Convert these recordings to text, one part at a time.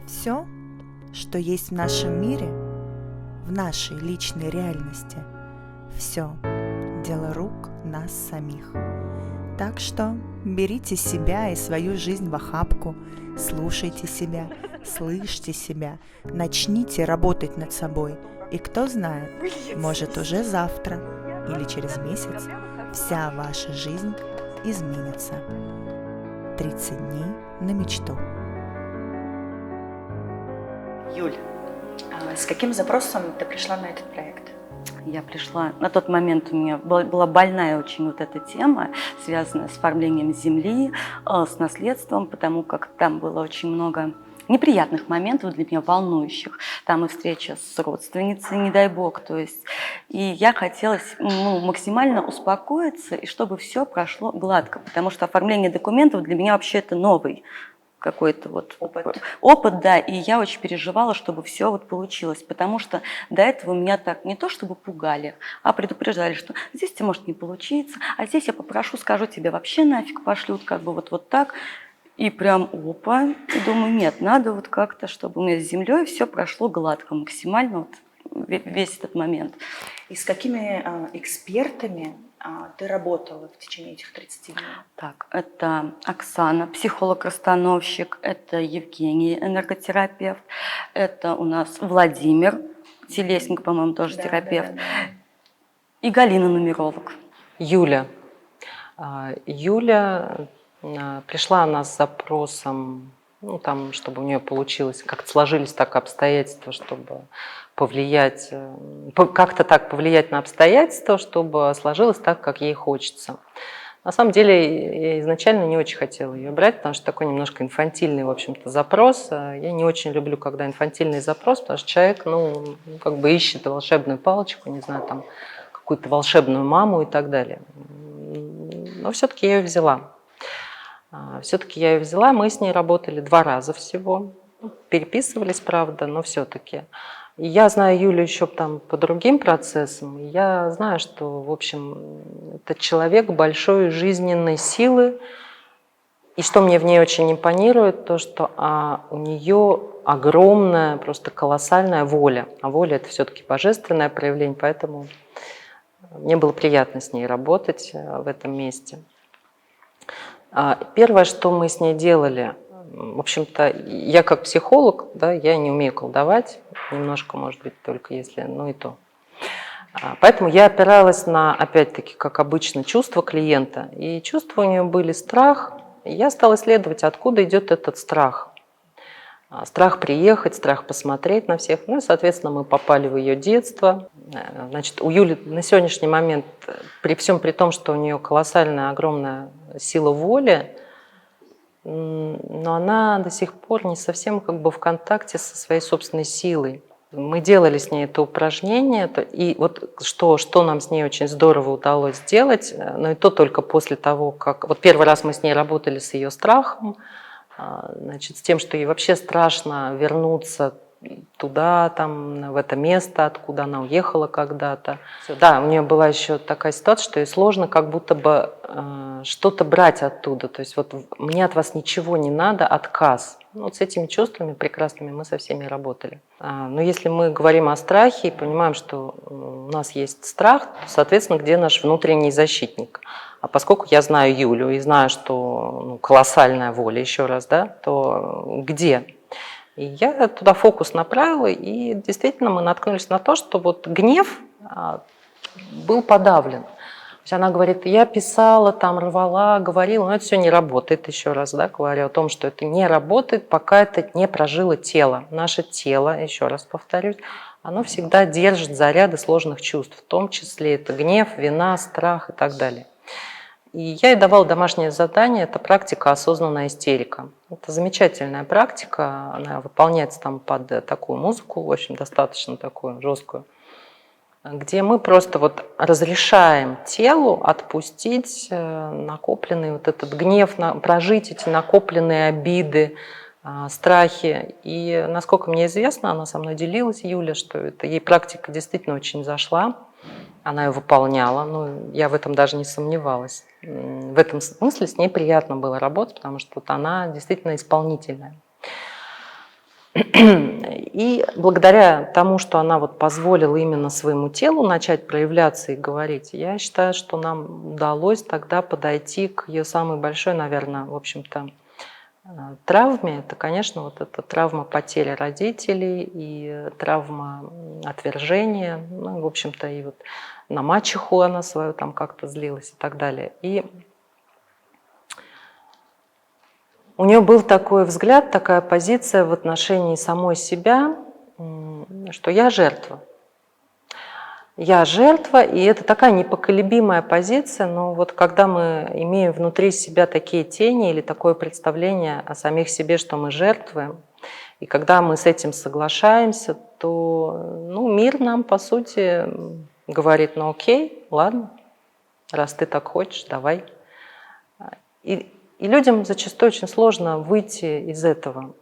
Все, что есть в нашем мире, в нашей личной реальности, все дело рук нас самих. Так что берите себя и свою жизнь в охапку, слушайте себя, слышьте себя, начните работать над собой. И кто знает, может уже завтра или через месяц вся ваша жизнь изменится. 30 дней на мечту. Юль, с каким запросом ты пришла на этот проект? Я пришла, на тот момент у меня была больная очень вот эта тема, связанная с оформлением земли, с наследством, потому как там было очень много неприятных моментов для меня, волнующих. Там и встреча с родственницей, не дай бог, то есть. И я хотела максимально успокоиться, и чтобы все прошло гладко, потому что оформление документов для меня вообще это новый какой-то вот опыт, да, и я очень переживала, чтобы все вот получилось, потому что до этого меня так не то чтобы пугали, а предупреждали, что здесь тебе может не получиться, а здесь я попрошу, скажу, тебе вообще нафиг пошлют, как бы вот так, и прям опа, и думаю, нет, надо вот как-то, чтобы у меня с землей все прошло гладко, максимально вот весь этот момент. И с какими экспертами ты работала в течение этих 30 дней? Так, это Оксана, психолог-расстановщик, это Евгений, энерготерапевт, это у нас Владимир Телесник, по-моему, тоже терапевт, и Галина, нумеролог. Юля. Юля пришла она с запросом, там, чтобы у нее получилось, как-то сложились так обстоятельства, чтобы повлиять, как-то так повлиять на обстоятельства, чтобы сложилось так, как ей хочется. На самом деле, я изначально не очень хотела ее брать, потому что такой немножко инфантильный, в общем-то, запрос. Я не очень люблю, когда инфантильный запрос, потому что человек, как бы ищет волшебную палочку, не знаю, там, какую-то волшебную маму и так далее. Но все-таки я ее взяла. Мы с ней работали 2 раза всего. Переписывались, правда, но все-таки. Я знаю Юлю еще там по другим процессам. Я знаю, что, в общем, это человек большой жизненной силы. И что мне в ней очень импонирует, то, что у нее огромная, просто колоссальная воля. А воля – это все-таки божественное проявление, поэтому мне было приятно с ней работать в этом месте. Первое, что мы с ней делали, в общем-то, я как психолог, да, я не умею колдовать, немножко, может быть, только если, и то. Поэтому я опиралась на, опять-таки, как обычно, чувства клиента. И чувства у нее были страх. И я стала исследовать, откуда идет этот страх. Страх приехать, страх посмотреть на всех. И, соответственно, мы попали в ее детство. Значит, у Юли на сегодняшний момент, при всем при том, что у нее колоссальная, огромная сила воли, но она до сих пор не совсем как бы в контакте со своей собственной силой. Мы делали с ней это упражнение, и вот что нам с ней очень здорово удалось сделать, но и то только после того, как... Вот первый раз мы с ней работали с ее страхом, значит, с тем, что ей вообще страшно вернуться туда, там, в это место, откуда она уехала когда-то. Да, у нее была еще такая ситуация, что ей сложно как будто бы что-то брать оттуда. То есть вот мне от вас ничего не надо, отказ. Вот с этими чувствами прекрасными мы со всеми работали. Но если мы говорим о страхе и понимаем, что у нас есть страх, соответственно, где наш внутренний защитник? А поскольку я знаю Юлю и знаю, что колоссальная воля, еще раз, да, то где? И я туда фокус направила, и действительно мы наткнулись на то, что вот гнев был подавлен. То есть она говорит, я писала, там рвала, говорила, но это все не работает, еще раз, да, говорю о том, что это не работает, пока это не прожило тело. Наше тело, еще раз повторюсь, оно всегда держит заряды сложных чувств, в том числе это гнев, вина, страх и так далее. И я ей давала домашнее задание, это практика осознанная истерика. Это замечательная практика, она выполняется там под такую музыку, в общем, достаточно такую жесткую, где мы просто вот разрешаем телу отпустить накопленный вот этот гнев, прожить эти накопленные обиды, страхи. И, насколько мне известно, она со мной делилась, Юля, что ей практика действительно очень зашла. Она ее выполняла, я в этом даже не сомневалась. В этом смысле с ней приятно было работать, потому что вот она действительно исполнительная. И благодаря тому, что она вот позволила именно своему телу начать проявляться и говорить, я считаю, что нам удалось тогда подойти к ее самой большой, наверное, в общем-то, травме. Это, конечно, вот эта травма потери родителей и травма отвержения. Ну, в общем-то, и вот на мачеху она свою там как-то злилась и так далее. И у нее был такой взгляд, такая позиция в отношении самой себя, что я жертва. Я жертва, и это такая непоколебимая позиция, но вот когда мы имеем внутри себя такие тени или такое представление о самих себе, что мы жертвы, и когда мы с этим соглашаемся, то мир нам, по сути, говорит, ну окей, ладно, раз ты так хочешь, давай. И людям зачастую очень сложно выйти из этого.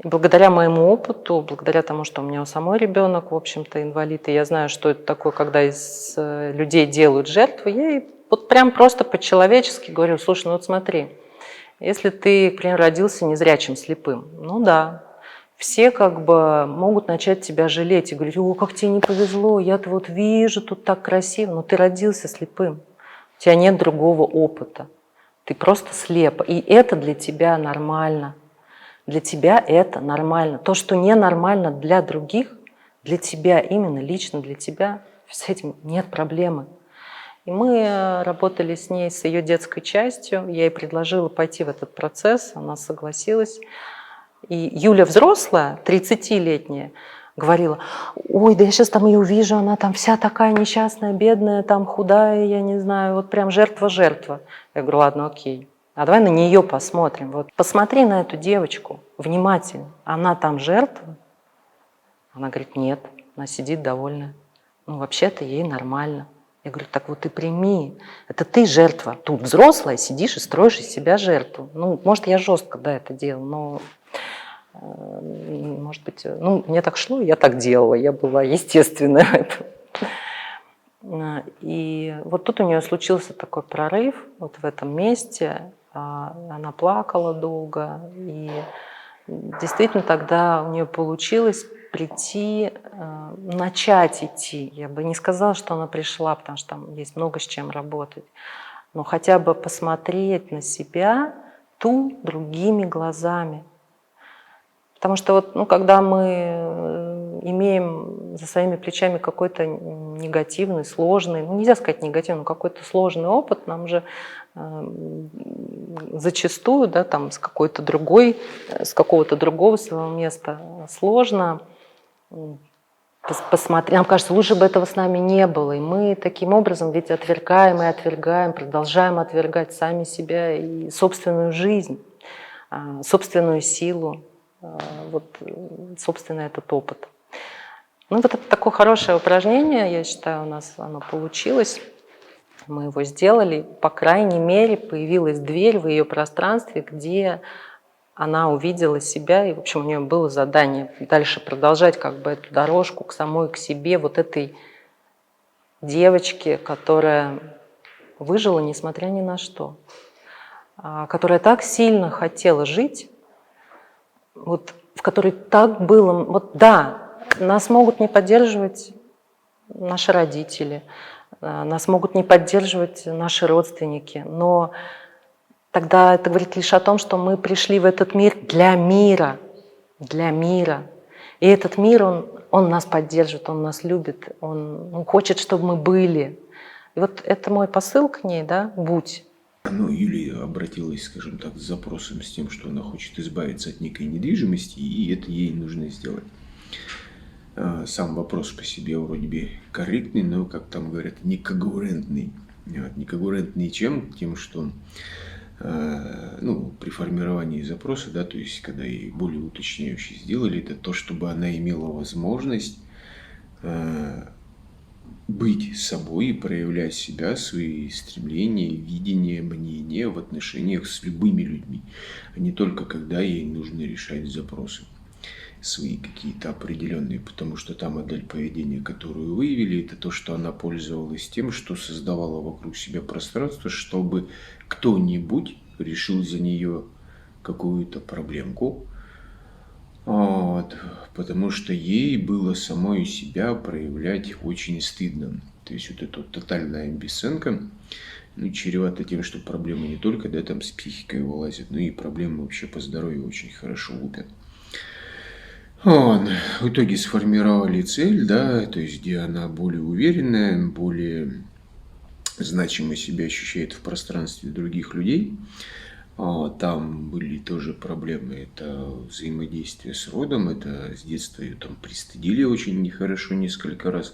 И благодаря моему опыту, благодаря тому, что у меня у самой ребенок, в общем-то, инвалид, и я знаю, что это такое, когда из людей делают жертвы, я ей вот прям просто по-человечески говорю, слушай, ну вот смотри, если ты, например, родился незрячим, слепым, ну да, все как бы могут начать тебя жалеть и говорить, о, как тебе не повезло, я-то вот вижу, тут так красиво, но ты родился слепым, у тебя нет другого опыта, ты просто слеп, и это для тебя нормально. Для тебя это нормально. То, что ненормально для других, для тебя, именно лично для тебя, с этим нет проблемы. И мы работали с ней, с ее детской частью. Я ей предложила пойти в этот процесс, она согласилась. И Юля взрослая, 30-летняя, говорила, ой, да я сейчас там ее увижу, она там вся такая несчастная, бедная, там худая, я не знаю, вот прям жертва-жертва. Я говорю, ладно, окей. А давай на нее посмотрим. Вот посмотри на эту девочку внимательно. Она там жертва? Она говорит, нет, она сидит довольная. Ну, вообще-то ей нормально. Я говорю, так вот и прими. Это ты жертва. Тут взрослая, сидишь и строишь из себя жертву. Ну, может, я жестко, да, это делала, но, может быть, мне так шло, я так делала. Я была естественная в этом. И вот тут у нее случился такой прорыв, вот в этом месте. Она плакала долго, и действительно тогда у нее получилось прийти, начать идти. Я бы не сказала, что она пришла, потому что там есть много с чем работать, но хотя бы посмотреть на себя другими глазами. Потому что вот, когда мы имеем за своими плечами какой-то негативный, сложный, нельзя сказать негативный, но какой-то сложный опыт, нам же зачастую, да, там с какого-то другого своего места сложно посмотреть. Нам кажется, лучше бы этого с нами не было. И мы таким образом ведь отвергаем и отвергаем, продолжаем отвергать сами себя и собственную жизнь, собственную силу, вот, собственно, этот опыт. Вот это такое хорошее упражнение, я считаю, у нас оно получилось. Мы его сделали, по крайней мере, появилась дверь в ее пространстве, где она увидела себя, и, в общем, у нее было задание дальше продолжать как бы эту дорожку к самой, к себе, вот этой девочке, которая выжила, несмотря ни на что, которая так сильно хотела жить, вот, в которой так было, вот да, нас могут не поддерживать наши родители, нас могут не поддерживать наши родственники, но тогда это говорит лишь о том, что мы пришли в этот мир для мира, для мира. И этот мир, он нас поддерживает, он нас любит, он хочет, чтобы мы были. И вот это мой посыл к ней, да, будь. Юлия обратилась, скажем так, с запросом, с тем, что она хочет избавиться от некой недвижимости, и это ей нужно сделать. Сам вопрос по себе вроде бы корректный, но, как там говорят, некогурентный. Некогурентный чем? Тем, что при формировании запроса, да, то есть когда ей более уточняюще сделали, это то, чтобы она имела возможность быть собой и проявлять себя, свои стремления, видения, мнения в отношениях с любыми людьми, а не только когда ей нужно решать запросы свои какие-то определенные, потому что та модель поведения, которую выявили, это то, что она пользовалась тем, что создавала вокруг себя пространство, чтобы кто-нибудь решил за нее какую-то проблемку, Вот, потому что ей было самой себя проявлять очень стыдно. То есть вот эта вот тотальная бесценка, ну, чревато тем, что проблемы не только, да, там с психикой вылазят, но и проблемы вообще по здоровью очень хорошо лупят. Вот. В итоге сформировали цель, да, то есть где она более уверенная, более значимо себя ощущает в пространстве других людей. Там были тоже проблемы, это взаимодействие с родом, это с детства ее там пристыдили очень нехорошо несколько раз,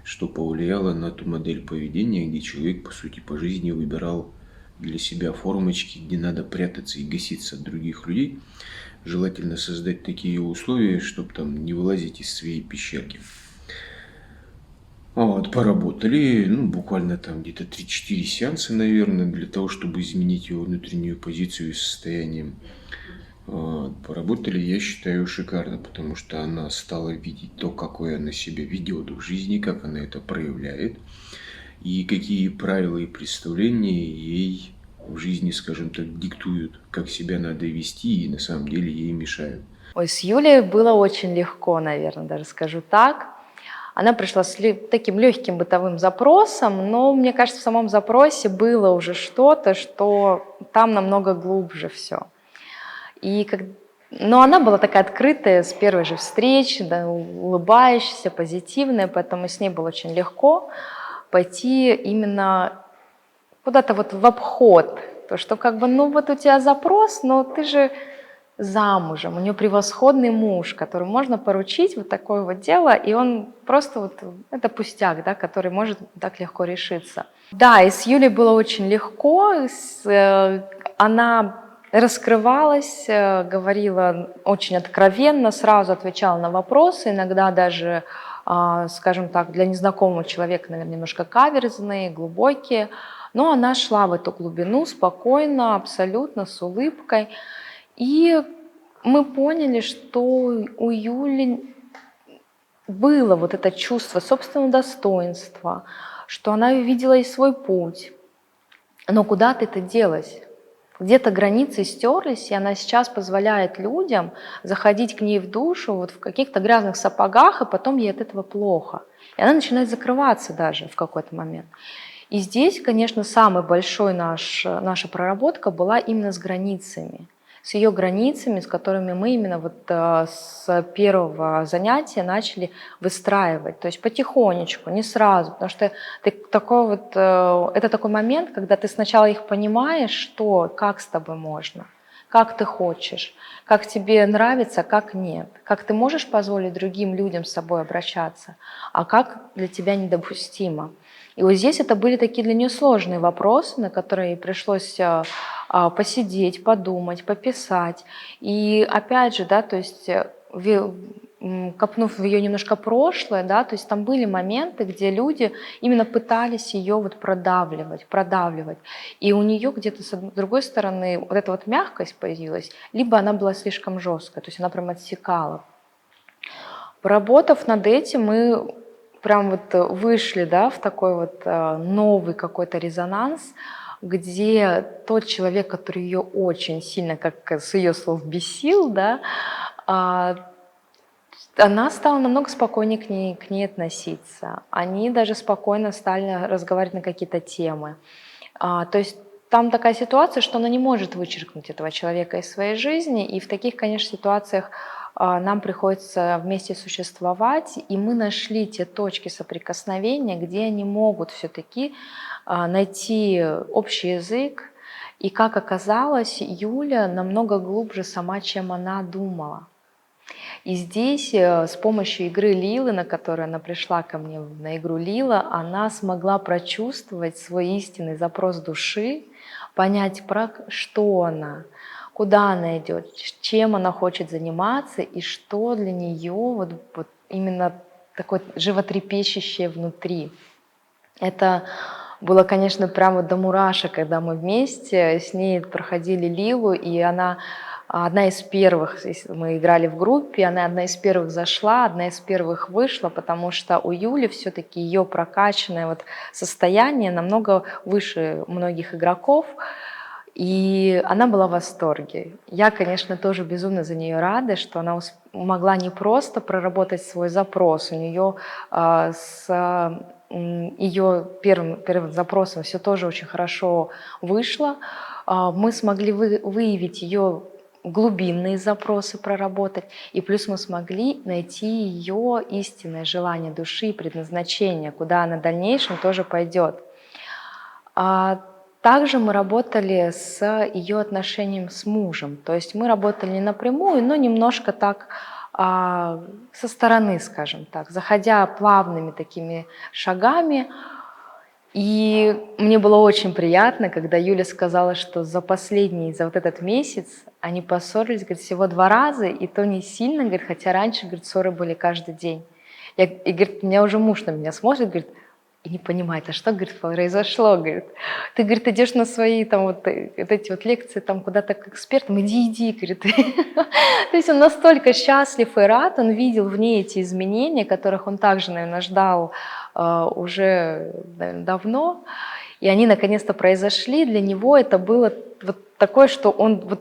что повлияло на ту модель поведения, где человек, по сути, по жизни выбирал для себя формочки, где надо прятаться и гаситься от других людей. Желательно создать такие условия, чтобы там не вылазить из своей пещерки. Вот, поработали, ну, буквально там где-то 3-4 сеанса, наверное, для того, чтобы изменить его внутреннюю позицию и состояние. Поработали, я считаю, шикарно, потому что она стала видеть то, какое она себя ведет в жизни, как она это проявляет, и какие правила и представления ей в жизни, скажем так, диктуют, как себя надо вести и на самом деле ей мешают. Ой, с Юлей было очень легко, наверное, даже скажу так. Она пришла с таким легким бытовым запросом, но мне кажется, в самом запросе было уже что-то, что там намного глубже все. Но она была такая открытая с первой же встречи, да, улыбающаяся, позитивная, поэтому с ней было очень легко пойти именно куда-то вот в обход. То, что как бы, ну вот у тебя запрос, но ты же замужем, у нее превосходный муж, которому можно поручить вот такое вот дело, и он просто вот, это пустяк, да, который может так легко решиться. Да, и с Юлей было очень легко, она раскрывалась, говорила очень откровенно, сразу отвечала на вопросы, иногда даже, скажем так, для незнакомого человека, наверное, немножко каверзные, глубокие, но она шла в эту глубину спокойно, абсолютно, с улыбкой. И мы поняли, что у Юли было вот это чувство собственного достоинства, что она видела и свой путь. Но куда-то это делось. Где-то границы стерлись, и она сейчас позволяет людям заходить к ней в душу вот в каких-то грязных сапогах, и потом ей от этого плохо. И она начинает закрываться даже в какой-то момент. И здесь, конечно, самой большой наша проработка была именно с границами. С ее границами, с которыми мы именно вот с первого занятия начали выстраивать. То есть потихонечку, не сразу. Потому что это такой момент, когда ты сначала их понимаешь, что, как с тобой можно, как ты хочешь, как тебе нравится, как нет. Как ты можешь позволить другим людям с собой обращаться, а как для тебя недопустимо. И вот здесь это были такие для нее сложные вопросы, на которые ей пришлось посидеть, подумать, пописать. И опять же, да, то есть копнув в ее немножко прошлое, да, то есть там были моменты, где люди именно пытались ее вот продавливать. И у нее где-то с другой стороны вот эта вот мягкость появилась, либо она была слишком жесткая, то есть она прям отсекала. Поработав над этим, мы прям вот вышли, да, в такой вот новый какой-то резонанс, где тот человек, который ее очень сильно, как с ее слов, бесил, да, она стала намного спокойнее к ней относиться. Они даже спокойно стали разговаривать на какие-то темы. То есть там такая ситуация, что она не может вычеркнуть этого человека из своей жизни, и в таких, конечно, ситуациях нам приходится вместе существовать, и мы нашли те точки соприкосновения, где они могут все-таки найти общий язык. И как оказалось, Юля намного глубже сама, чем она думала. И здесь с помощью игры Лилы, на которую она пришла ко мне, на игру Лила, она смогла прочувствовать свой истинный запрос души, понять, про что она, куда она идет, чем она хочет заниматься и что для нее вот именно такое животрепещущее внутри. Это было, конечно, прямо до мурашек, когда мы вместе с ней проходили Лилу, и она одна из первых, мы играли в группе, она одна из первых зашла, одна из первых вышла, потому что у Юли все-таки ее прокачанное вот состояние намного выше многих игроков. И она была в восторге. Я, конечно, тоже безумно за нее рада, что она могла не просто проработать свой запрос, у нее с ее первым запросом все тоже очень хорошо вышло. Мы смогли выявить ее глубинные запросы, проработать, и плюс мы смогли найти ее истинное желание души и предназначение, куда она в дальнейшем тоже пойдет. Также мы работали с ее отношением с мужем, то есть мы работали не напрямую, но немножко так со стороны, скажем так, заходя плавными такими шагами. И мне было очень приятно, когда Юля сказала, что за вот этот месяц они поссорились, говорит, всего 2 раза, и то не сильно, говорит, хотя раньше, говорит, ссоры были каждый день. И, говорит, у меня уже муж на меня смотрит, говорит, и не понимает, а что, говорит, произошло, говорит. Ты, говорит, идешь на свои там вот эти вот лекции там куда-то к экспертам, иди, говорит. То есть он настолько счастлив и рад, он видел в ней эти изменения, которых он также, наверное, ждал уже, наверное, давно, и они наконец-то произошли. Для него это было вот такое, что он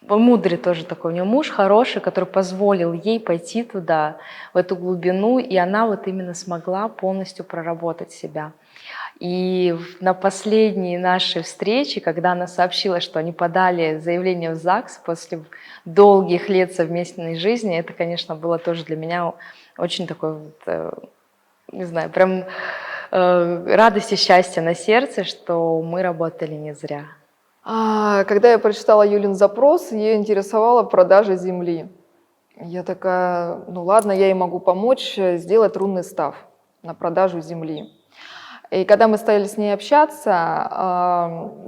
мудрый тоже такой, у него муж хороший, который позволил ей пойти туда, в эту глубину, и она вот именно смогла полностью проработать себя. И на последней нашей встрече, когда она сообщила, что они подали заявление в ЗАГС после долгих лет совместной жизни, это, конечно, было тоже для меня очень такой, не знаю, прям радость и счастье на сердце, что мы работали не зря. Когда я прочитала Юлин запрос, ее интересовала продажа земли. Я такая, ну ладно, я ей могу помочь сделать рунный став на продажу земли. И когда мы стали с ней общаться,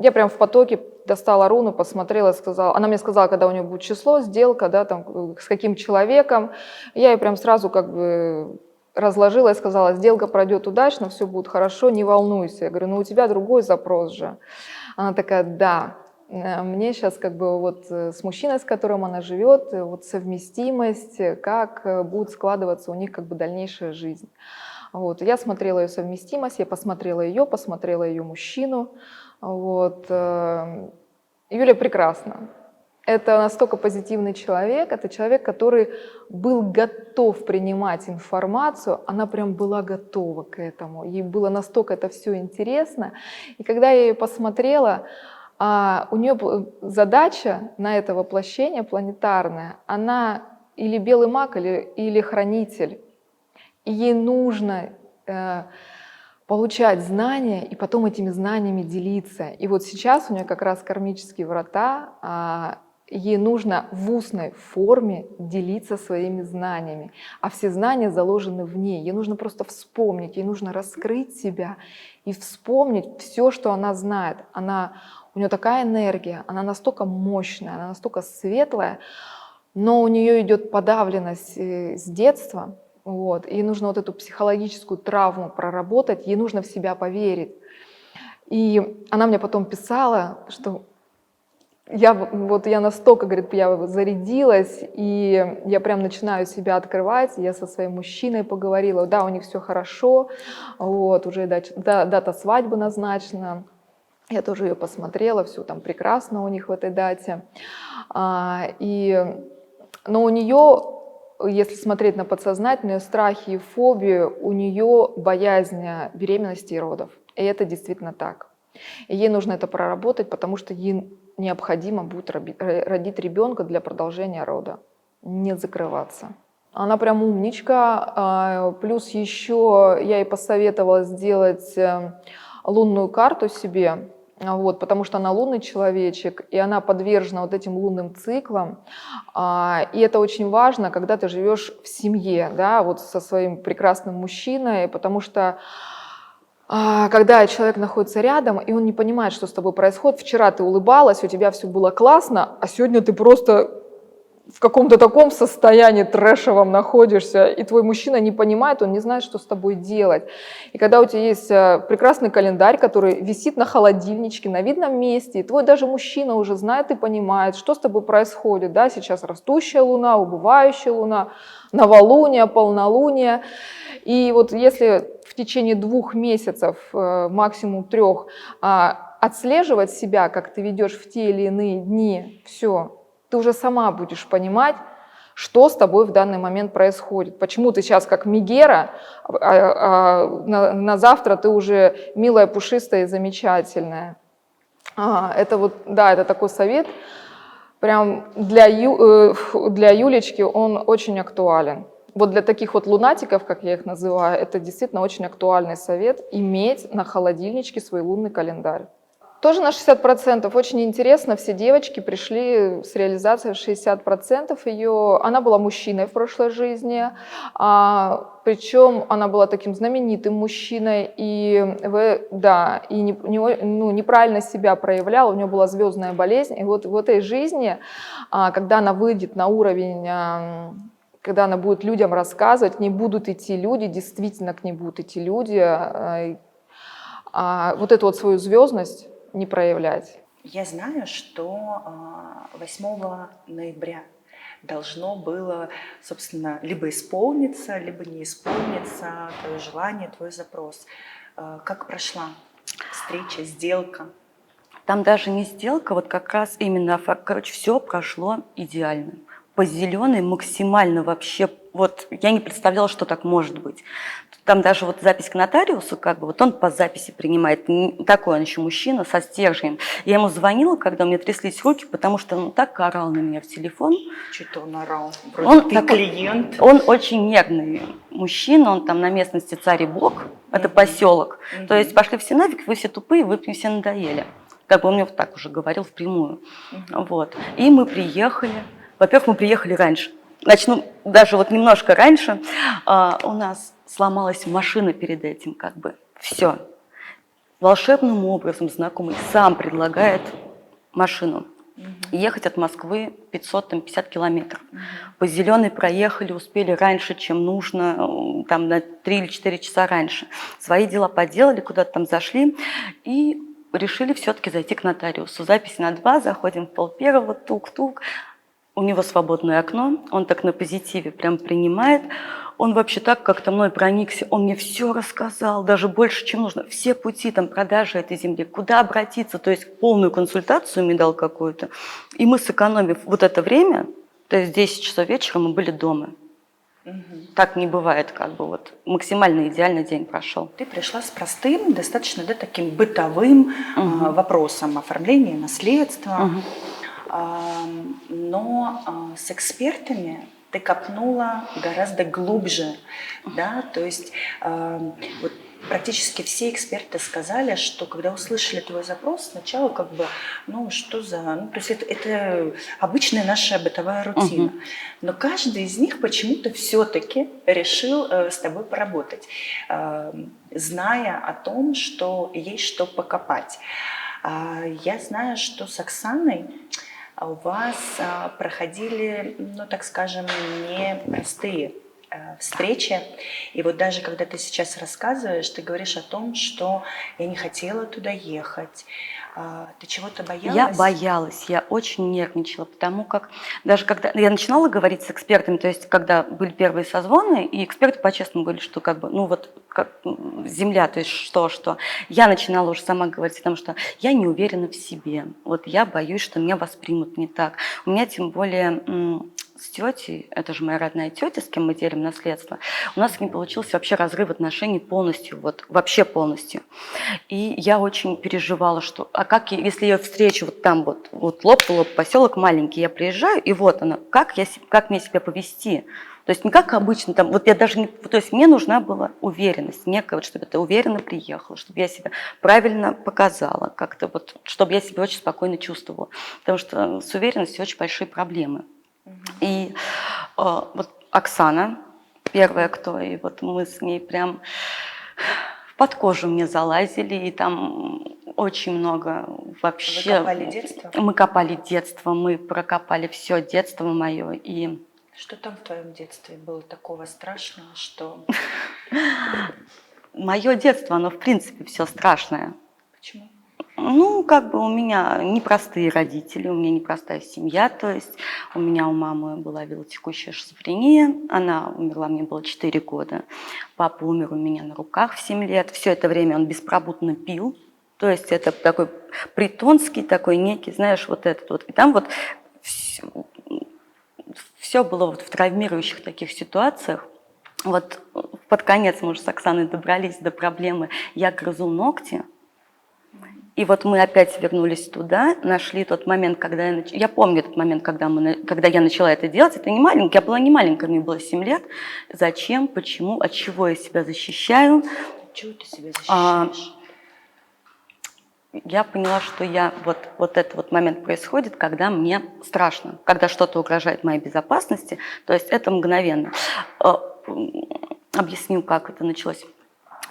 я прям в потоке достала руну, посмотрела, сказала, она мне сказала, когда у нее будет число, сделка, да, там, с каким человеком. Я ей прям сразу как бы разложила и сказала, сделка пройдет удачно, все будет хорошо, не волнуйся. Я говорю, ну у тебя другой запрос же. Она такая, да, мне сейчас как бы вот с мужчиной, с которым она живет, вот совместимость, как будет складываться у них как бы дальнейшая жизнь. Вот. Я смотрела ее совместимость, я посмотрела ее мужчину. Вот. Юля прекрасна. Это настолько позитивный человек, это человек, который был готов принимать информацию, она прям была готова к этому, ей было настолько это все интересно. И когда я ее посмотрела, у нее задача на это воплощение планетарное, она или белый маг, или хранитель, и ей нужно получать знания и потом этими знаниями делиться. И вот сейчас у нее как раз кармические врата, ей нужно в устной форме делиться своими знаниями, а все знания заложены в ней. Ей нужно просто вспомнить, ей нужно раскрыть себя и вспомнить все, что она знает. У нее такая энергия, она настолько мощная, она настолько светлая, но у нее идет подавленность с детства. Вот. Ей нужно вот эту психологическую травму проработать, ей нужно в себя поверить. И она мне потом писала, что я настолько, говорит, я зарядилась, и я прям начинаю себя открывать. Я со своим мужчиной поговорила, да, у них все хорошо, вот, уже дата свадьбы назначена. Я тоже ее посмотрела, все там прекрасно у них в этой дате. Но у нее, если смотреть на подсознательные страхи и фобию, у нее боязнь беременности и родов. И это действительно так. И ей нужно это проработать, потому что ей необходимо будет родить ребенка для продолжения рода, не закрываться. Она прям умничка. Плюс еще я ей посоветовала сделать лунную карту себе, вот, потому что она лунный человечек, и она подвержена вот этим лунным циклам. И это очень важно, когда ты живешь в семье, да, вот со своим прекрасным мужчиной, потому что когда человек находится рядом, и он не понимает, что с тобой происходит. Вчера ты улыбалась, у тебя все было классно, а сегодня ты просто в каком-то таком состоянии трэшевом находишься, и твой мужчина не понимает, он не знает, что с тобой делать. И когда у тебя есть прекрасный календарь, который висит на холодильничке, на видном месте, и твой даже мужчина уже знает и понимает, что с тобой происходит. Да? Сейчас растущая луна, убывающая луна, новолуние, полнолуние. И вот если в течение 2 месяцев, максимум 3, отслеживать себя, как ты ведешь в те или иные дни, все, ты уже сама будешь понимать, что с тобой в данный момент происходит. Почему ты сейчас как Мегера, на завтра ты уже милая, пушистая и замечательная. Это вот, да, это такой совет. Прям для Юлечки он очень актуален. Вот для таких вот лунатиков, как я их называю, это действительно очень актуальный совет – иметь на холодильничке свой лунный календарь. Тоже на 60%. Очень интересно, все девочки пришли с реализацией в 60% ее. Она была мужчиной в прошлой жизни, причем она была таким знаменитым мужчиной и неправильно себя проявляла, у нее была звездная болезнь. И вот в этой жизни, когда она выйдет на уровень, когда она будет людям рассказывать, к ней будут идти люди, действительно к ней будут идти люди, вот эту вот свою звездность не проявлять. Я знаю, что 8 ноября должно было, собственно, либо исполниться, либо не исполниться твое желание, твой запрос. Как прошла встреча, сделка? Там даже не сделка, вот как раз именно, короче, все прошло идеально. По зеленой максимально вообще, вот я не представляла, что так может быть. Там даже вот запись к нотариусу, как бы, вот он по записи принимает, такой он еще мужчина со стержнем. Я ему звонила, когда у меня тряслись руки, потому что он так орал на меня в телефон. Что-то он орал, вроде ты клиент. Он очень нервный мужчина, он там на местности Царь и Бог, это поселок. То есть пошли все нафиг, вы все тупые, вы мне все надоели. Как бы он мне вот так уже говорил впрямую. Вот. И мы приехали. Во-первых, мы приехали раньше. Начну даже вот немножко раньше. У нас сломалась машина перед этим, как бы. Все. Волшебным образом знакомый сам предлагает машину. Ехать от Москвы 550 километров. По зеленой проехали, успели раньше, чем нужно, там на 3 или 4 часа раньше. Свои дела поделали, куда-то там зашли и решили все-таки зайти к нотариусу. Запись на 2, заходим в 12:30, тук-тук. У него свободное окно, он так на позитиве прям принимает. Он вообще так как-то мной проникся, он мне все рассказал, даже больше, чем нужно. Все пути там продажи этой земли, куда обратиться, то есть полную консультацию мне дал какую-то. И мы, сэкономив вот это время, то есть 10 часов вечера мы были дома. Так не бывает, как бы вот максимально идеальный день прошел. Ты пришла с простым, достаточно таким бытовым вопросом оформления наследства. Но с экспертами ты копнула гораздо глубже, да, то есть вот практически все эксперты сказали, что когда услышали твой запрос, сначала как бы, то есть это обычная наша бытовая рутина, но каждый из них почему-то все-таки решил с тобой поработать, зная о том, что есть что покопать. Я знаю, что с Оксаной у вас проходили, так скажем, непростые встречи. И вот даже когда ты сейчас рассказываешь, ты говоришь о том, что я не хотела туда ехать. Ты чего-то боялась? Я боялась, я очень нервничала, потому как даже когда я начинала говорить с экспертами, то есть когда были первые созвоны, и эксперты по-честному говорили, что как бы, как земля, то есть что, я начинала уже сама говорить о том, что я не уверена в себе, вот я боюсь, что меня воспримут не так. У меня тем более с тетей, это же моя родная тетя, с кем мы делим наследство, у нас с ним получился вообще разрыв отношений полностью, вот вообще полностью. И я очень переживала, что, как, если я встречу вот там вот лоб в лоб, поселок маленький, я приезжаю, и вот она, как мне себя повести? То есть не как обычно, там, вот я даже не, то есть мне нужна была уверенность, некая, вот, чтобы ты уверенно приехала, чтобы я себя правильно показала, как-то вот, чтобы я себя очень спокойно чувствовала, потому что с уверенностью очень большие проблемы. И вот Оксана, первая кто, и вот мы с ней прям под кожу мне залазили, и там очень много вообще... Вы копали детство? Мы копали детство, мы прокопали все детство мое, и... Что там в твоем детстве было такого страшного, что... Мое детство, оно в принципе все страшное. Почему? Как бы у меня непростые родители, у меня непростая семья, то есть у мамы была велотекущая шизофрения, она умерла, мне было 4 года, папа умер у меня на руках в 7 лет, все это время он беспробудно пил, То есть это такой притонский, такой некий, знаешь, вот этот вот. И там вот все было вот в травмирующих таких ситуациях. Вот под конец мы уже с Оксаной добрались до проблемы «я грызу ногти». И вот мы опять вернулись туда, нашли тот момент, когда я помню этот момент, когда я начала это делать. Это не маленький, я была не маленькая, мне было 7 лет. Зачем, почему, от чего я себя защищаю? Чего ты себя защищаешь? Я поняла, что вот этот вот момент происходит, когда мне страшно, когда что-то угрожает моей безопасности. То есть это мгновенно. Объясню, как это началось.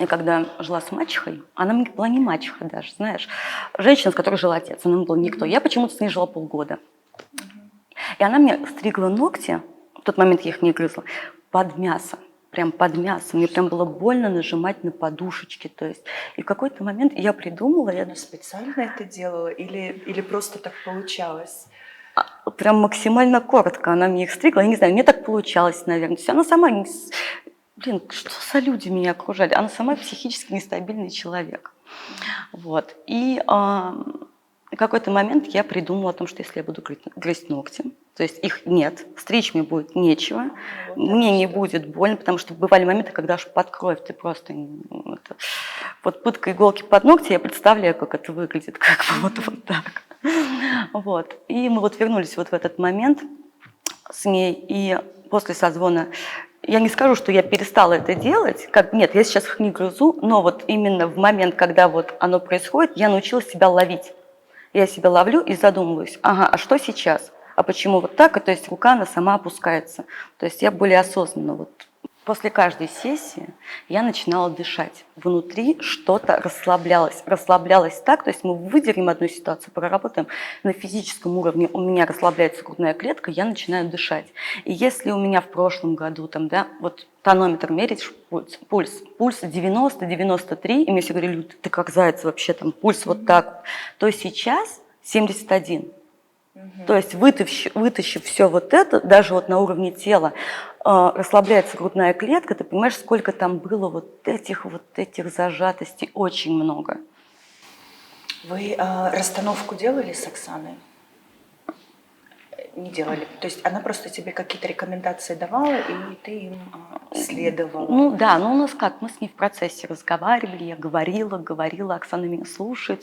Я когда жила с мачехой, она мне была не мачеха даже, знаешь, женщина, с которой жил отец, она мне была никто. Я почему-то с ней жила полгода. И она мне стригла ногти, в тот момент я их не грызла, под мясо. Прям под мясо. Мне прям было больно нажимать на подушечки. То есть. И в какой-то момент я придумала... Она специально это делала или просто так получалось? Прям максимально коротко она мне их стригла. Я не знаю, мне так получалось, наверное. То есть она сама... Блин, что за люди меня окружали? Она сама психически нестабильный человек. Вот. И в какой-то момент я придумала о том, что если я буду грызть ногти, то есть их нет, стричь мне будет нечего, мне не будет больно, потому что бывали моменты, когда аж под кровь ты просто... Вот пытка иголки под ногти, я представляю, как это выглядит, как бы вот так. Вот. И мы вот вернулись вот в этот момент с ней, и после созвона я не скажу, что я перестала это делать. Нет, я сейчас их не грызу, но вот именно в момент, когда вот оно происходит, я научилась себя ловить. Я себя ловлю и задумываюсь, ага, а что сейчас? А почему вот так? И, то есть рука, она сама опускается. То есть я более осознанно. Вот. После каждой сессии я начинала дышать. Внутри что-то расслаблялось. Расслаблялось так, то есть мы выдержим одну ситуацию, проработаем на физическом уровне, у меня расслабляется грудная клетка, я начинаю дышать. И если у меня в прошлом году, там, да, вот тонометр мерить, пульс 90-93, и мне все говорили, ты как заяц вообще, там, пульс вот так, то сейчас 71. То есть вытащив все вот это, даже вот на уровне тела, расслабляется грудная клетка, ты понимаешь, сколько там было вот этих зажатостей, очень много. Вы расстановку делали с Оксаной? Не делали? То есть она просто тебе какие-то рекомендации давала, и ты им следовала? Ну да, у нас как, мы с ней в процессе разговаривали, я говорила, Оксана меня слушает,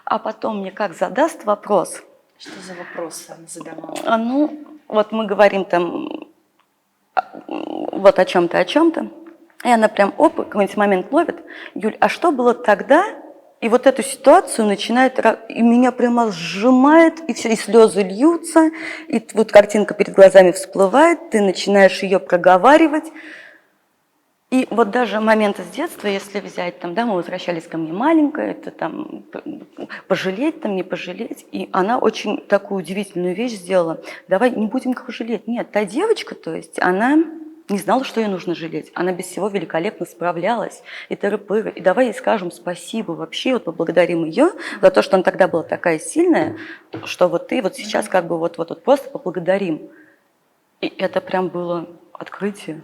а потом мне как задаст вопрос. Что за вопросы она задавала? Ну, вот мы говорим там вот о чем-то, и она прям, какой-нибудь момент ловит. Юль, а что было тогда? И вот эту ситуацию начинает, и меня прямо сжимает, и все, и слезы льются, и вот картинка перед глазами всплывает, ты начинаешь ее проговаривать. И вот даже моменты с детства, если взять, там, да, мы возвращались ко мне маленькая, это там пожалеть, там, не пожалеть. И она очень такую удивительную вещь сделала. Давай не будем никого жалеть. Нет, та девочка, то есть, она не знала, что ей нужно жалеть. Она без всего великолепно справлялась. И тыры-пыры. И давай ей скажем спасибо вообще, вот поблагодарим ее за то, что она тогда была такая сильная, что вот ты вот сейчас как бы вот просто поблагодарим. И это прям было открытие.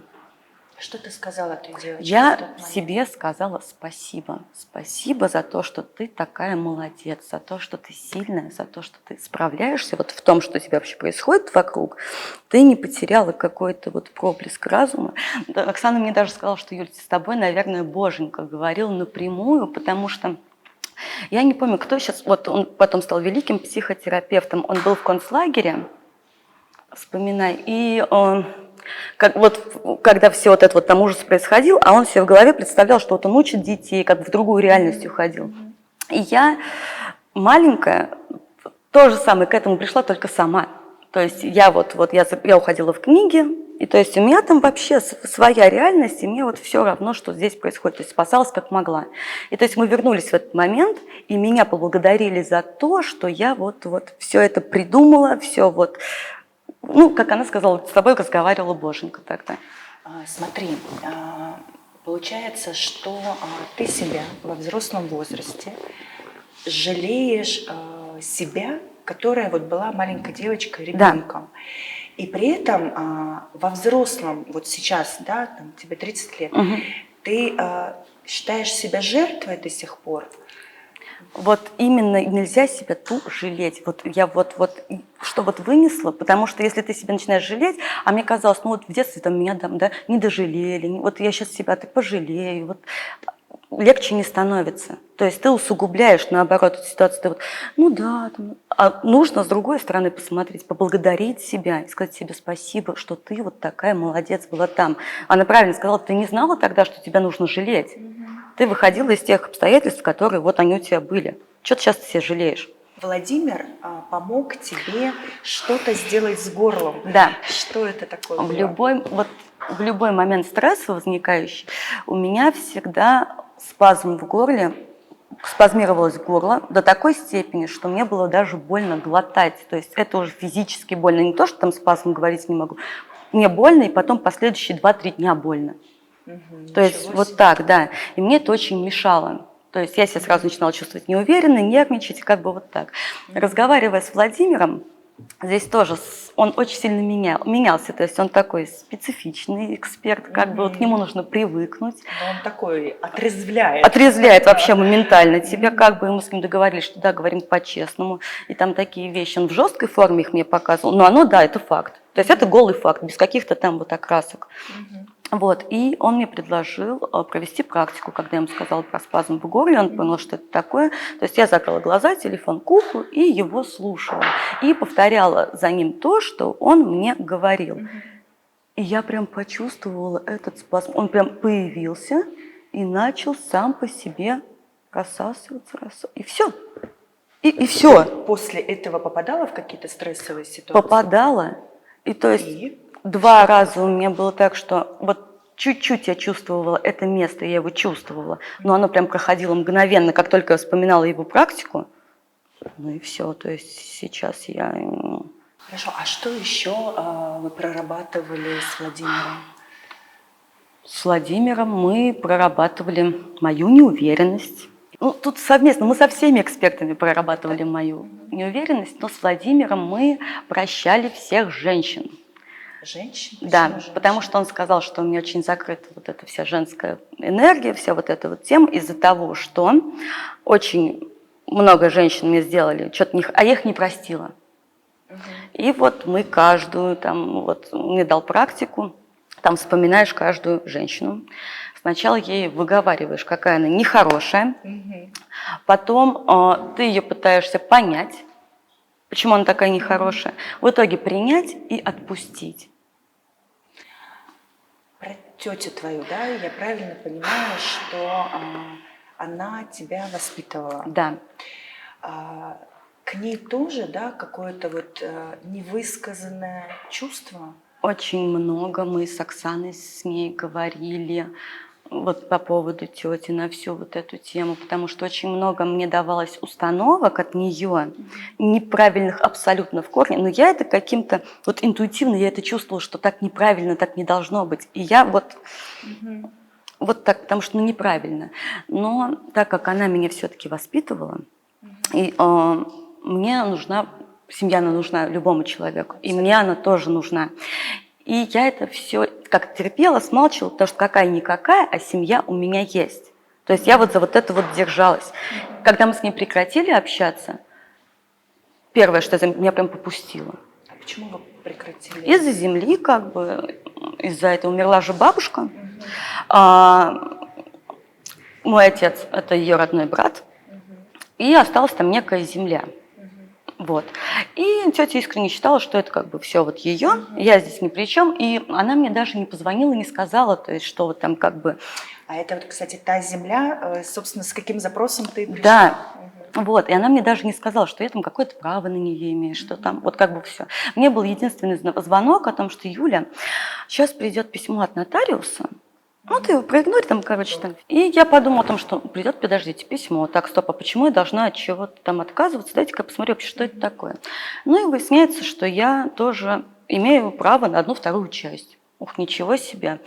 Что ты сказала этой девочке? Я себе сказала спасибо. Спасибо за то, что ты такая молодец, за то, что ты сильная, за то, что ты справляешься вот в том, что у тебя вообще происходит вокруг. Ты не потеряла какой-то вот проблеск разума. Да, Оксана мне даже сказала, что, Юль, с тобой, наверное, Боженька говорил напрямую, потому что я не помню, кто сейчас... Вот он потом стал великим психотерапевтом. Он был в концлагере, вспоминай, и... когда все вот это вот там ужас происходил, а он себе в голове представлял, что вот он учит детей, как бы в другую реальность уходил. И я маленькая, то же самое, к этому пришла только сама. То есть я уходила в книги, и то есть у меня там вообще своя реальность, и мне вот все равно, что здесь происходит. То есть спасалась как могла. И то есть мы вернулись в этот момент, и меня поблагодарили за то, что я вот все это придумала, все вот... Ну, как она сказала, с тобой разговаривала Боженька тогда. Смотри, получается, что ты себя во взрослом возрасте жалеешь себя, которая вот была маленькой девочкой, ребенком. Да. И при этом во взрослом, вот сейчас, да, там, тебе 30 лет, ты считаешь себя жертвой до сих пор? Вот именно нельзя себя ту жалеть. Вот я что вот вынесла, потому что если ты себя начинаешь жалеть, а мне казалось, ну вот в детстве там меня там, да, не дожалели, вот я сейчас себя так пожалею, вот легче не становится. То есть ты усугубляешь, наоборот, эту ситуацию. Ты вот, ну да, там, а нужно с другой стороны посмотреть, поблагодарить себя, сказать себе спасибо, что ты вот такая молодец была там. Она правильно сказала, ты не знала тогда, что тебя нужно жалеть. Ты выходила из тех обстоятельств, которые вот они у тебя были. Что ты сейчас себя жалеешь? Владимир помог тебе что-то сделать с горлом. Да. Что это такое В было? любой момент стресса возникающий, у меня всегда спазм в горле, спазмировалось горло до такой степени, что мне было даже больно глотать. То есть это уже физически больно. Не то, что там спазм говорить не могу. Мне больно, и потом последующие 2-3 дня больно. То есть вот так, да. И мне это очень мешало. То есть я себя сразу начинала чувствовать неуверенно, нервничать, как бы вот так. Разговаривая с Владимиром, здесь тоже он очень сильно менялся. То есть он такой специфичный эксперт, как бы вот к нему нужно привыкнуть. Но он такой отрезвляет. Отрезвляет вообще моментально тебя, как бы, и мы с ним договорились, что да, говорим по-честному. И там такие вещи, он в жесткой форме их мне показывал, но оно, да, это факт. То есть это голый факт, без каких-то там вот окрасок. Вот, и он мне предложил провести практику, когда я ему сказала про спазм в горле, он понял, что это такое. То есть я закрыла глаза, телефон к уху и его слушала. И повторяла за ним то, что он мне говорил. И я прям почувствовала этот спазм. Он прям появился и начал сам по себе рассасываться. И все. И все. После этого попадала в какие-то стрессовые ситуации? Попадала. И то есть 2 раза у меня было так, что вот чуть-чуть я чувствовала это место, я его чувствовала, но оно прям проходило мгновенно, как только я вспоминала его практику. Ну и все, то есть сейчас я... Хорошо, а что еще вы прорабатывали с Владимиром? С Владимиром мы прорабатывали мою неуверенность. Ну, тут совместно, мы со всеми экспертами прорабатывали мою неуверенность, но с Владимиром мы прощали всех женщин. Женщин? Да, потому что он сказал, что у меня очень закрыта вот эта вся женская энергия, вся вот эта вот тема из-за того, что очень много женщин мне сделали, что-то а я их не простила. И вот мы каждую, там, вот мне дал практику, там вспоминаешь каждую женщину. Сначала ей выговариваешь, какая она нехорошая, потом ты ее пытаешься понять, почему она такая нехорошая, в итоге принять и отпустить. Про тетю твою, да, я правильно понимаю, что она тебя воспитывала? Да. К ней тоже, да, какое-то вот невысказанное чувство? Очень много мы с Оксаной с ней говорили вот по поводу тети на всю вот эту тему, потому что очень много мне давалось установок от нее, неправильных абсолютно в корне, но я это каким-то, вот интуитивно я это чувствовала, что так неправильно, так не должно быть. И я вот так, потому что неправильно. Но так как она меня все-таки воспитывала, и мне нужна, семья она нужна любому человеку, и мне она тоже нужна. И я это все как терпела, смалчивала, потому что какая-никакая, а семья у меня есть. То есть я вот за вот это вот держалась. Когда мы с ней прекратили общаться, первое, что меня прям попустило. А почему вы прекратили? Из-за земли, как бы, из-за этого умерла же бабушка. Мой отец – это ее родной брат, и осталась там некая земля. Вот. И тетя искренне считала, что это как бы все вот ее, я здесь ни при чем, и она мне даже не позвонила, не сказала, то есть что вот там как бы... А это вот, кстати, та земля, собственно, с каким запросом ты пришла? Да, вот, и она мне даже не сказала, что я там какое-то право на нее имею, что там, вот как бы все. Мне был единственный звонок о том, что Юля, сейчас придет письмо от нотариуса, ну, ты его проигнорь там, короче, там. И я подумала о том, что придет, подождите, письмо. Так, стоп, а почему я должна от чего-то там отказываться? Дайте-ка посмотрю вообще, что это такое. Ну, и выясняется, что я тоже имею право на 1/2 часть. Ух, ничего себе.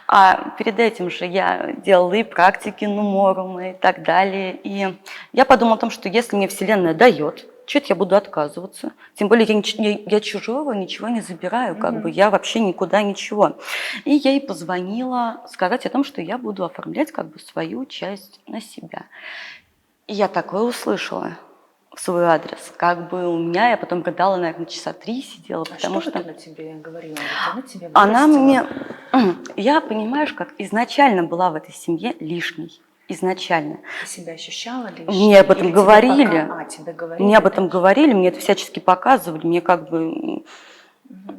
А перед этим же я делала и практики Нуморума и так далее. И я подумала о том, что если мне Вселенная дает, что-то я буду отказываться. Тем более я чужого ничего не забираю, как бы я вообще никуда ничего. И я ей позвонила сказать о том, что я буду оформлять как бы свою часть на себя. И я такое услышала в свой адрес. Как бы у меня, я потом рыдала, наверное, часа 3 сидела, потому что... она тебе говорила? Ведь она тебя Она вырастила. мне... Я, понимаешь, как изначально была в этой семье лишней. Изначально. Ты себя ощущала лишней? Мне об этом Или тебе говорили. тебе говорили? Мне об этом говорили, мне это всячески показывали. Мне как бы...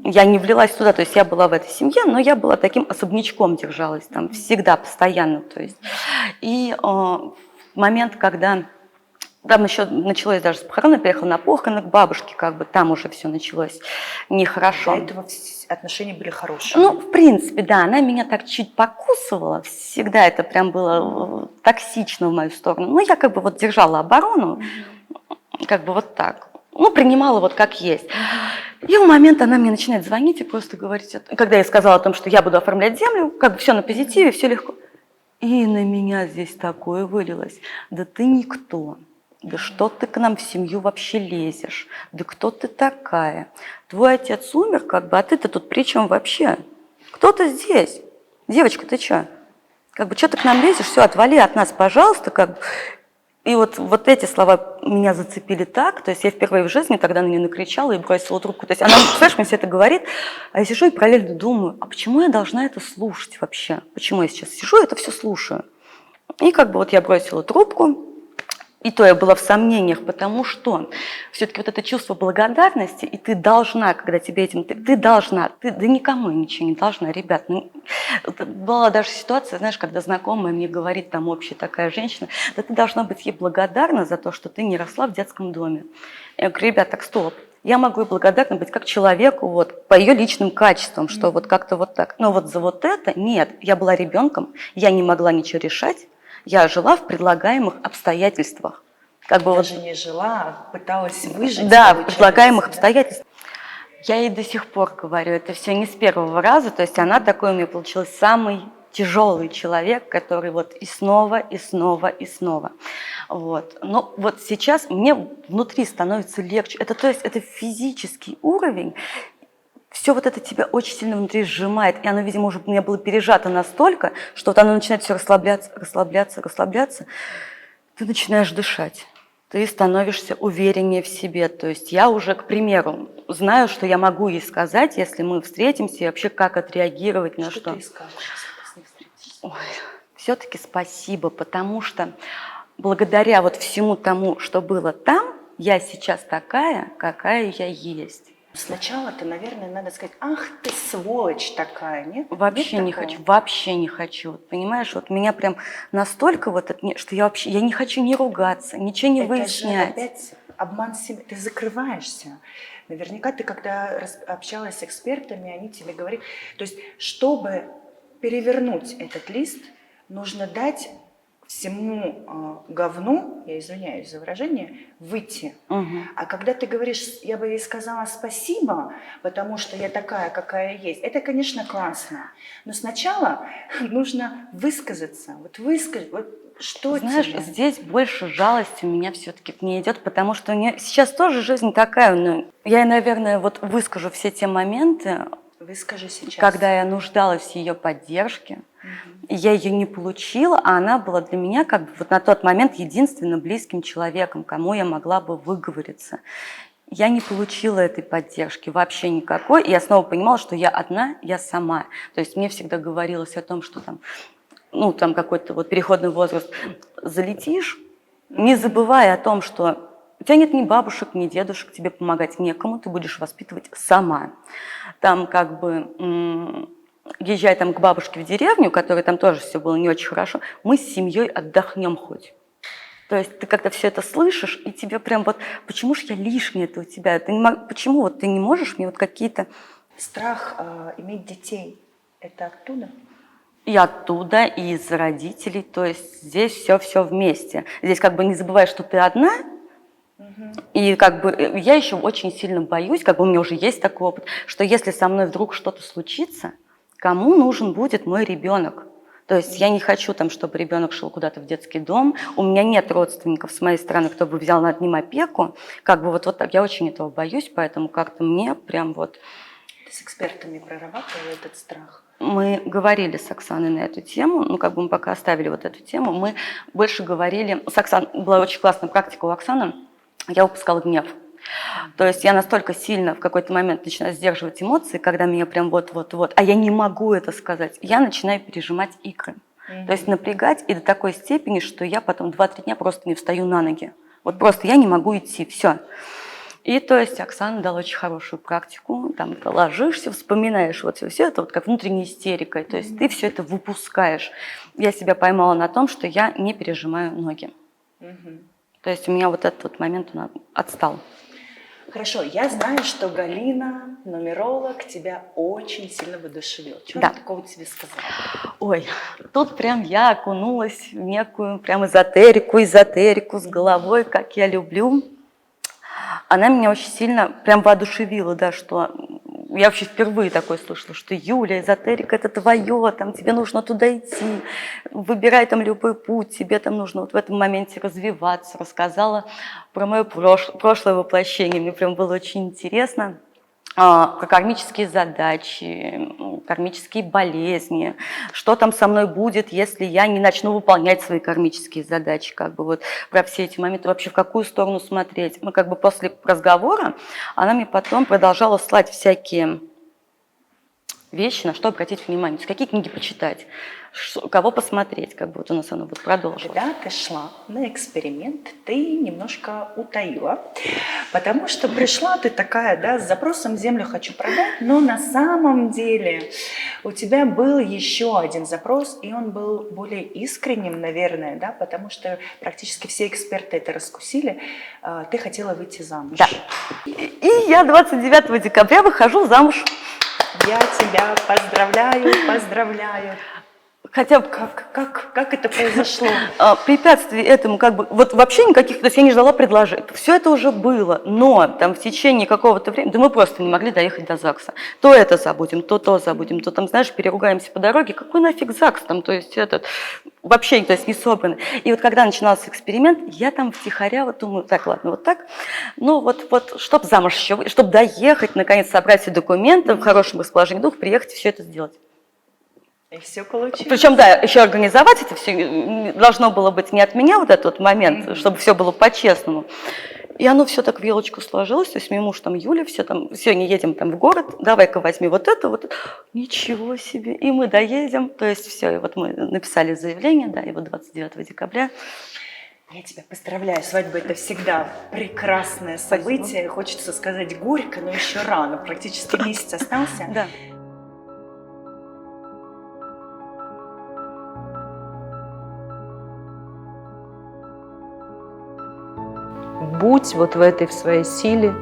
Я не влилась туда, то есть я была в этой семье, но я была таким особнячком, держалась там всегда, постоянно. То есть. И в момент, когда... Там еще началось даже с похорон, я приехала на похороны к бабушке, как бы там уже все началось нехорошо. До этого отношения были хорошие. Ну, в принципе, да, она меня так чуть покусывала, всегда это прям было токсично в мою сторону. Ну, я как бы вот держала оборону, как бы вот так. Ну, принимала вот как есть. И в момент она мне начинает звонить и просто говорить, когда я сказала о том, что я буду оформлять землю, как бы все на позитиве, все легко. И на меня здесь такое вылилось. Да ты никто. Да что ты к нам в семью вообще лезешь? Да кто ты такая? Твой отец умер, как бы, а ты-то тут при чем вообще? Кто ты здесь? Девочка, ты что? Как бы, что ты к нам лезешь? Все, отвали от нас, пожалуйста. Как бы. И вот эти слова меня зацепили так, то есть я впервые в жизни тогда на нее накричала и бросила трубку. То есть она, представляешь, мне все это говорит, а я сижу и параллельно думаю, а почему я должна это слушать вообще? Почему я сейчас сижу и это все слушаю? И как бы вот я бросила трубку, и то я была в сомнениях, потому что все-таки вот это чувство благодарности, и ты должна, когда тебе этим... Ты должна, ты да никому ничего не должна, ребят. Ну, была даже ситуация, знаешь, когда знакомая мне говорит, там общая такая женщина, да ты должна быть ей благодарна за то, что ты не росла в детском доме. Я говорю, ребят, так стоп. Я могу ей благодарна быть как человеку, вот, по ее личным качествам, что вот как-то вот так. Но вот за вот это нет. Я была ребенком, я не могла ничего решать. Я жила в предлагаемых обстоятельствах. Как бы Даже вот, не жила, а пыталась выжить. да, в получается, предлагаемых да? обстоятельствах. Я ей до сих пор говорю, это все не с первого раза, то есть она такой у меня получилась самый тяжелый человек, который вот и снова, и снова, и снова. Вот. Но вот сейчас мне внутри становится легче. Это, то есть это физический уровень. Все вот это тебя очень сильно внутри сжимает, и оно, видимо, уже у меня было пережато настолько, что вот оно начинает все расслабляться, расслабляться, расслабляться. Ты начинаешь дышать, ты становишься увереннее в себе. То есть я уже, к примеру, знаю, что я могу ей сказать, если мы встретимся, и вообще как отреагировать на что. Что ты искала сейчас, если с ней встретишься? Все-таки спасибо, потому что благодаря вот всему тому, что было там, я сейчас такая, какая я есть. Сначала-то, наверное, надо сказать, ах ты сволочь такая, нет? Вообще Нет не такого? хочу, вообще не хочу. Вот, понимаешь, вот меня прям настолько вот, что я вообще, я не хочу ни ругаться, ничего не Это выяснять. же опять обман себя, ты закрываешься. Наверняка ты, когда общалась с экспертами, они тебе говорили, то есть, чтобы перевернуть этот лист, нужно дать всему говну, я извиняюсь за выражение, выйти. А когда ты говоришь, я бы ей сказала спасибо, потому что я такая, какая есть, это, конечно, классно. Но сначала нужно высказаться. Вот высказать, вот что Знаешь, тебе? здесь больше жалости у меня все-таки к ней идет, потому что у нее сейчас тоже жизнь такая. Но я, наверное, вот выскажу все те моменты, Выскажи сейчас. когда я нуждалась в ее поддержке. И я ее не получила, а она была для меня как бы вот на тот момент единственно близким человеком, кому я могла бы выговориться. Я не получила этой поддержки вообще никакой, и я снова понимала, что я одна, я сама. То есть мне всегда говорилось о том, что там, ну, там какой-то вот переходный возраст, залетишь, не забывая о том, что у тебя нет ни бабушек, ни дедушек, тебе помогать некому, ты будешь воспитывать сама. Там как бы... езжай там к бабушке в деревню, которой там тоже все было не очень хорошо, мы с семьей отдохнем хоть. То есть ты когда все это слышишь, и тебе прям вот, почему же я лишняя-то у тебя? Почему вот ты не можешь мне вот какие-то... Страх иметь детей, это оттуда? И оттуда, и из родителей, то есть здесь все вместе. Здесь как бы не забывай, что ты одна, и как бы я еще очень сильно боюсь, как бы у меня уже есть такой опыт, что если со мной вдруг что-то случится, кому нужен будет мой ребенок? То есть я не хочу, там, чтобы ребенок шел куда-то в детский дом. У меня нет родственников с моей стороны, кто бы взял над ним опеку. Как бы вот так. Я очень этого боюсь, поэтому как-то мне прям вот... Ты с экспертами прорабатывала этот страх? Мы говорили с Оксаной на эту тему, ну, как бы мы пока оставили вот эту тему, мы больше говорили, с Оксаной, была очень классная практика у Оксаны, я выпускала гнев. То есть я настолько сильно в какой-то момент начинаю сдерживать эмоции, когда меня прям вот-вот-вот, а я не могу это сказать, я начинаю пережимать икры. То есть напрягать и до такой степени, что я потом 2-3 дня просто не встаю на ноги. Вот просто я не могу идти, все. И то есть Оксана дала очень хорошую практику, там ты ложишься, вспоминаешь вот все это, вот как внутренняя истерика, то есть ты все это выпускаешь. Я себя поймала на том, что я не пережимаю ноги. То есть у меня вот этот вот момент он отстал. Хорошо, я знаю, что Галина, нумеролог, тебя очень сильно воодушевила. Что Да. она такого тебе сказала? Ой, тут прям я окунулась в некую прям эзотерику с головой, как я люблю. Она меня очень сильно прям воодушевила, да, что я вообще впервые такое слышала, что Юля, эзотерика это твое, там тебе нужно туда идти, выбирай там любой путь, тебе там нужно вот в этом моменте развиваться. Рассказала про мое прошлое воплощение, мне прям было очень интересно. Про кармические задачи, кармические болезни, что там со мной будет, если я не начну выполнять свои кармические задачи, как бы вот про все эти моменты, вообще в какую сторону смотреть. Мы как бы после разговора, она мне потом продолжала слать всякие вещи, на что обратить внимание, то есть какие книги почитать, кого посмотреть, как бы вот у нас оно будет продолжилось. Когда ты шла на эксперимент, ты немножко утаила, потому что пришла ты такая, да, с запросом «землю хочу продать», но на самом деле у тебя был еще один запрос, и он был более искренним, наверное, да, потому что практически все эксперты это раскусили, ты хотела выйти замуж. Да. И я 29 декабря выхожу замуж. Я тебя поздравляю. Хотя бы Как это произошло? препятствий этому как бы, вот вообще никаких, то есть я не ждала предложений. Все это уже было, но там в течение какого-то времени, да мы просто не могли доехать до ЗАГСа. То это забудем, то забудем, то там, знаешь, переругаемся по дороге. Какой нафиг ЗАГС там, то есть этот, вообще, то есть не собранный. И вот когда начинался эксперимент, я там втихаря вот думаю, так, ладно, вот так, ну вот чтоб замуж еще, чтобы доехать, наконец собрать все документы в хорошем расположении духа, приехать и все это сделать. И все получилось. Причем, да, еще организовать это все должно было быть не от меня вот этот вот момент, чтобы все было по-честному. И оно все так в елочку сложилось, то есть мой муж там, Юля, все там, сегодня едем там в город, давай-ка возьми вот это. Ничего себе, и мы доедем, то есть все, и вот мы написали заявление, да, и вот 29 декабря. Я тебя поздравляю, свадьба это всегда прекрасное событие, спасибо. Хочется сказать горько, но еще рано, практически месяц остался. Да. Будь вот в этой в своей силе,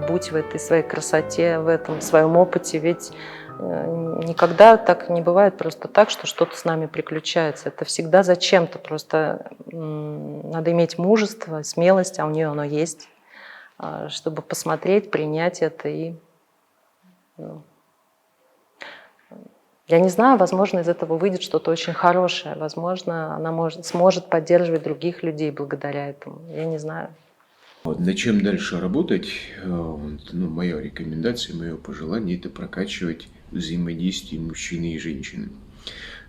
будь в этой своей красоте, в этом своем опыте, ведь никогда так не бывает просто так, что что-то с нами приключается. Это всегда зачем-то, просто надо иметь мужество, смелость, а у нее оно есть, чтобы посмотреть, принять это и... Я не знаю, возможно, из этого выйдет что-то очень хорошее, возможно, она сможет поддерживать других людей благодаря этому, я не знаю. Над чем дальше работать? Моя рекомендация, мое пожелание – это прокачивать взаимодействие мужчины и женщины.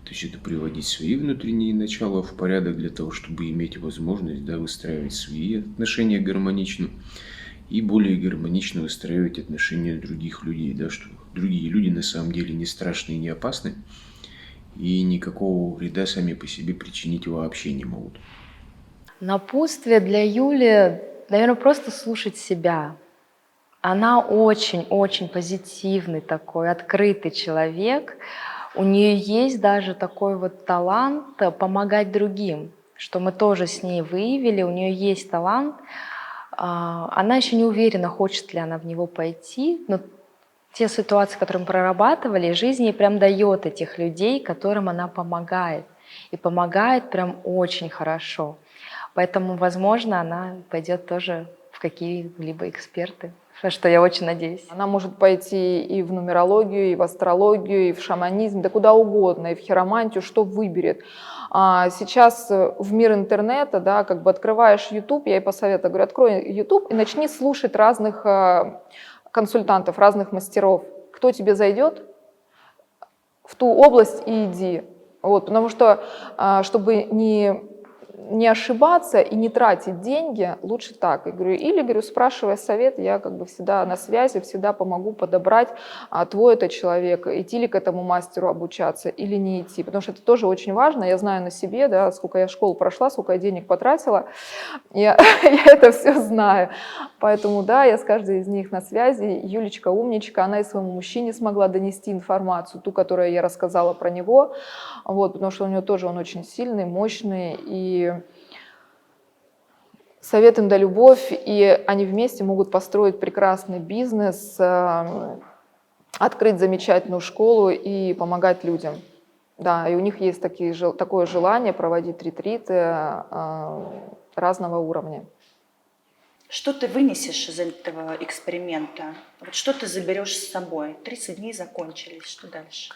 То есть это приводить свои внутренние начала в порядок для того, чтобы иметь возможность, да, выстраивать свои отношения гармонично и более гармонично выстраивать отношения других людей, да, что другие люди на самом деле не страшны и не опасны, и никакого вреда сами по себе причинить вообще не могут. Напутствие для Юли, наверное, просто слушать себя. Она очень-очень позитивный такой, открытый человек. У нее есть даже такой вот талант помогать другим, что мы тоже с ней выявили. У нее есть талант. Она еще не уверена, хочет ли она в него пойти, но те ситуации, которые мы прорабатывали, жизнь ей прям дает этих людей, которым она помогает. И помогает прям очень хорошо. Поэтому, возможно, она пойдет тоже в какие-либо эксперты, что я очень надеюсь. Она может пойти и в нумерологию, и в астрологию, и в шаманизм, да куда угодно, и в хиромантию, что выберет. Сейчас в мир интернета, да, как бы открываешь YouTube, я ей посоветую, говорю, открой YouTube и начни слушать разных консультантов, разных мастеров. кто тебе зайдет, в ту область и иди. Вот, потому что, чтобы не ошибаться и не тратить деньги, лучше так. Я говорю, или, говорю, спрашивая совет, я как бы всегда на связи, всегда помогу подобрать, твой это человек, идти ли к этому мастеру обучаться или не идти. Потому что это тоже очень важно. Я знаю на себе, да, сколько я школу прошла, сколько я денег потратила. Я это все знаю. Поэтому, да, я с каждой из них на связи. Юлечка умничка, она и своему мужчине смогла донести информацию, ту, которую я рассказала про него. Вот, потому что у него тоже он очень сильный, мощный, и совет им да любовь, и они вместе могут построить прекрасный бизнес, открыть замечательную школу и помогать людям. Да, и у них есть такое желание проводить ретриты разного уровня. Что ты вынесешь из этого эксперимента? Вот что ты заберешь с собой? 30 дней закончились, что дальше?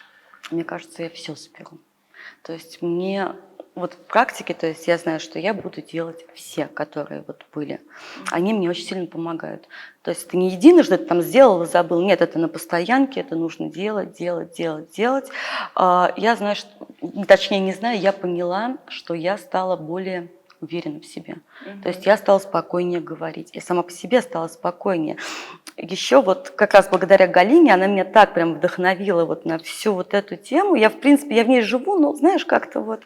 Мне кажется, я все заберу. То есть мне вот в практике, то есть я знаю, что я буду делать все, которые вот были. Они мне очень сильно помогают. То есть это не единожды ты там сделал и забыл. Нет, это на постоянке, это нужно делать. Я знаю, что, точнее не знаю, я поняла, что я стала более уверена в себе. То есть я стала спокойнее говорить. Я сама по себе стала спокойнее. Еще вот как раз благодаря Галине, она меня так прям вдохновила вот на всю вот эту тему. Я, в принципе, я в ней живу, но знаешь, как-то вот,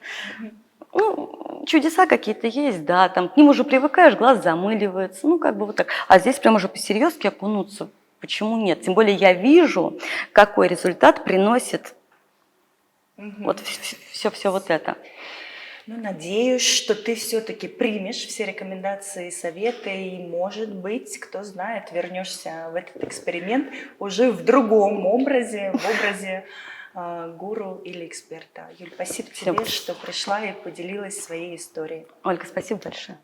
ну, чудеса какие-то есть, да, там к ним уже привыкаешь, глаз замыливается, ну, как бы вот так. А здесь прям уже по-серьезки окунуться, почему нет? Тем более я вижу, какой результат приносит вот все вот это. Ну, надеюсь, что ты все-таки примешь все рекомендации и советы, и, может быть, кто знает, вернешься в этот эксперимент уже в другом образе, в образе гуру или эксперта. Юль, спасибо тебе, что пришла и поделилась своей историей. Ольга, спасибо большое.